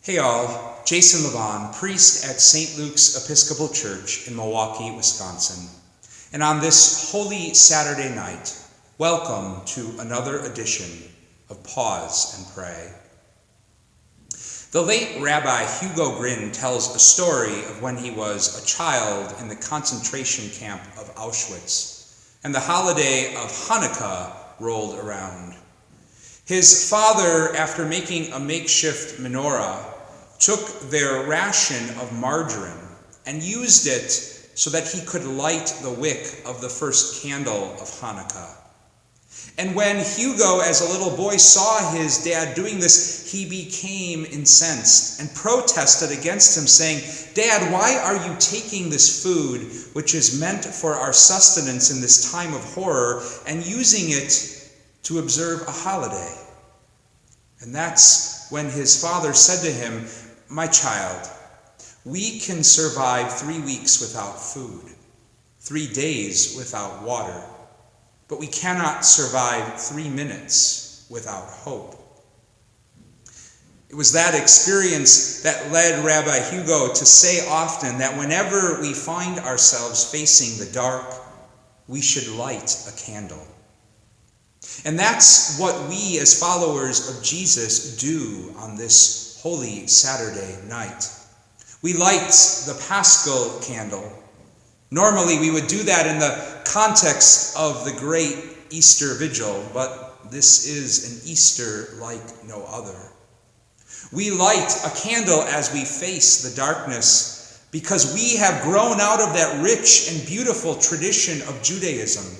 Hey all, Jason Levon, priest at St. Luke's Episcopal Church in Milwaukee, Wisconsin. And on this holy Saturday night, welcome to another edition of Pause and Pray. The late Rabbi Hugo Gryn tells a story of when he was a child in the concentration camp of Auschwitz, and the holiday of Hanukkah rolled around. His father, after making a makeshift menorah, took their ration of margarine and used it so that he could light the wick of the first candle of Hanukkah. And when Hugo, as a little boy, saw his dad doing this, he became incensed and protested against him, saying, "Dad, why are you taking this food, which is meant for our sustenance in this time of horror, and using it to observe a holiday?" And that's when his father said to him, "My child, we can survive 3 weeks without food, 3 days without water, but we cannot survive 3 minutes without hope." It was that experience that led Rabbi Hugo to say often that whenever we find ourselves facing the dark, we should light a candle. And that's what we as followers of Jesus do on this Holy Saturday night. We light the Paschal candle. Normally we would do that in the context of the great Easter Vigil, but this is an Easter like no other. We light a candle as we face the darkness because we have grown out of that rich and beautiful tradition of Judaism,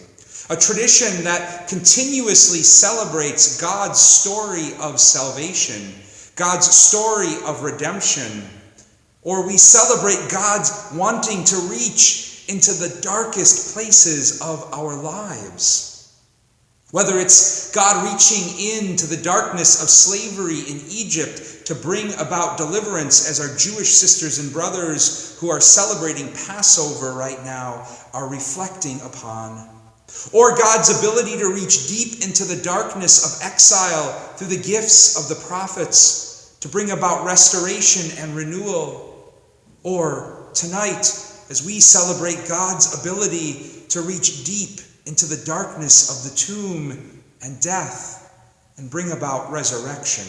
a tradition that continuously celebrates God's story of salvation, God's story of redemption, or we celebrate God's wanting to reach into the darkest places of our lives. Whether it's God reaching into the darkness of slavery in Egypt to bring about deliverance, as our Jewish sisters and brothers who are celebrating Passover right now are reflecting upon, or God's ability to reach deep into the darkness of exile through the gifts of the prophets to bring about restoration and renewal, or tonight as we celebrate God's ability to reach deep into the darkness of the tomb and death and bring about resurrection.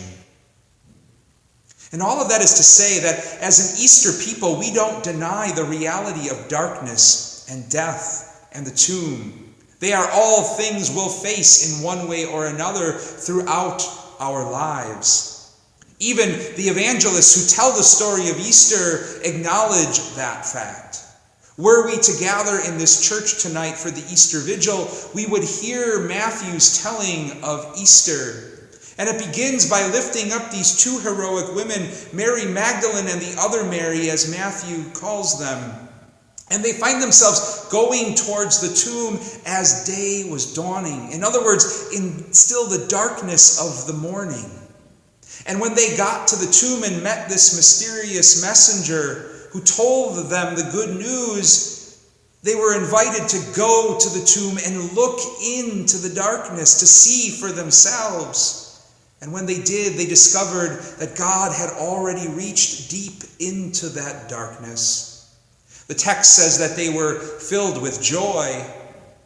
And all of that is to say that as an Easter people, we don't deny the reality of darkness and death and the tomb. They are all things we'll face in one way or another throughout our lives. Even the evangelists who tell the story of Easter acknowledge that fact. Were we to gather in this church tonight for the Easter Vigil, we would hear Matthew's telling of Easter. And it begins by lifting up these two heroic women, Mary Magdalene and the other Mary, as Matthew calls them. And they find themselves going towards the tomb as day was dawning. In other words, in still the darkness of the morning. And when they got to the tomb and met this mysterious messenger who told them the good news, they were invited to go to the tomb and look into the darkness to see for themselves. And when they did, they discovered that God had already reached deep into that darkness. The text says that they were filled with joy,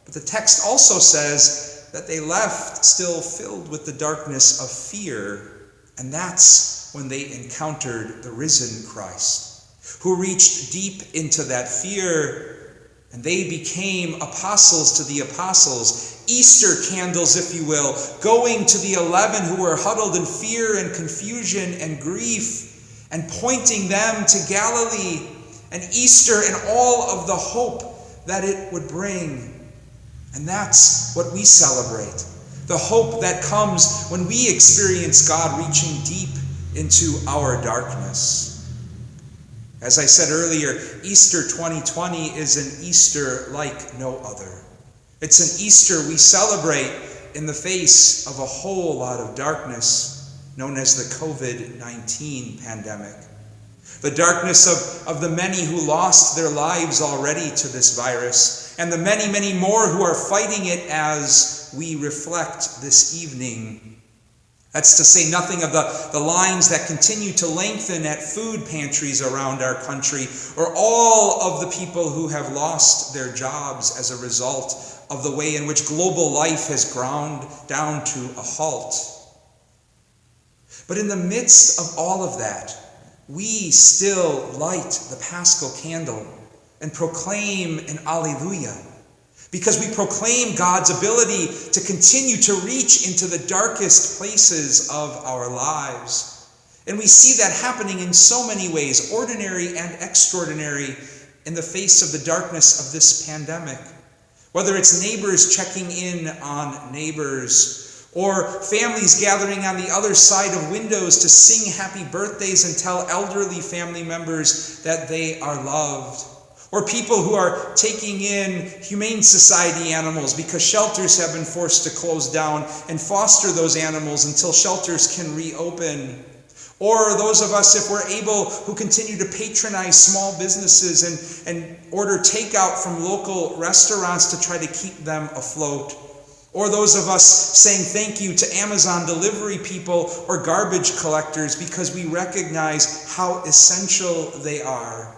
but the text also says that they left still filled with the darkness of fear, and that's when they encountered the risen Christ, who reached deep into that fear, and they became apostles to the apostles, Easter candles, if you will, going to the 11 who were huddled in fear and confusion and grief, and pointing them to Galilee and Easter and all of the hope that it would bring. And that's what we celebrate, the hope that comes when we experience God reaching deep into our darkness. As I said earlier, Easter 2020 is an Easter like no other. It's an Easter we celebrate in the face of a whole lot of darkness known as the COVID-19 pandemic. The darkness of the many who lost their lives already to this virus, and the many, many more who are fighting it as we reflect this evening. That's to say nothing of the lines that continue to lengthen at food pantries around our country, or all of the people who have lost their jobs as a result of the way in which global life has ground down to a halt. But in the midst of all of that, we still light the Paschal candle and proclaim an Alleluia, because we proclaim God's ability to continue to reach into the darkest places of our lives. And we see that happening in so many ways, ordinary and extraordinary, in the face of the darkness of this pandemic. Whether it's neighbors checking in on neighbors, or families gathering on the other side of windows to sing happy birthdays and tell elderly family members that they are loved. Or people who are taking in Humane Society animals because shelters have been forced to close down and foster those animals until shelters can reopen. Or those of us, if we're able, who continue to patronize small businesses and order takeout from local restaurants to try to keep them afloat. Or those of us saying thank you to Amazon delivery people or garbage collectors because we recognize how essential they are.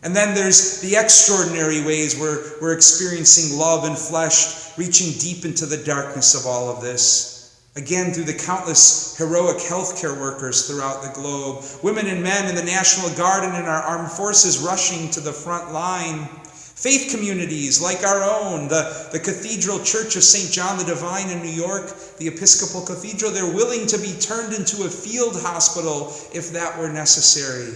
And then there's the extraordinary ways where we're experiencing love and flesh reaching deep into the darkness of all of this. Again, through the countless heroic healthcare workers throughout the globe, women and men in the National Guard and in our armed forces rushing to the front line, faith communities like our own, the Cathedral Church of St. John the Divine in New York, the Episcopal Cathedral, they're willing to be turned into a field hospital if that were necessary.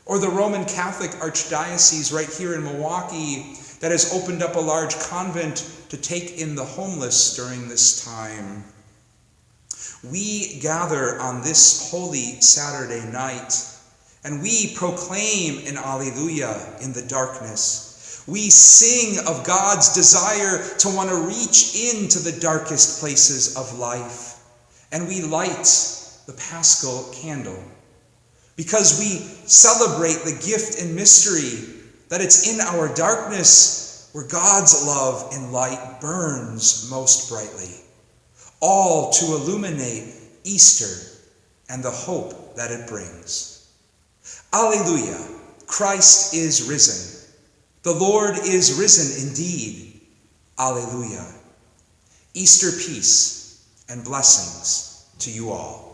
Or the Roman Catholic Archdiocese right here in Milwaukee that has opened up a large convent to take in the homeless during this time. We gather on this holy Saturday night, and we proclaim an Alleluia in the darkness. We sing of God's desire to want to reach into the darkest places of life, and we light the Paschal candle, because we celebrate the gift and mystery that it's in our darkness where God's love and light burns most brightly, all to illuminate Easter and the hope that it brings. Alleluia, Christ is risen. The Lord is risen indeed. Alleluia. Easter peace and blessings to you all.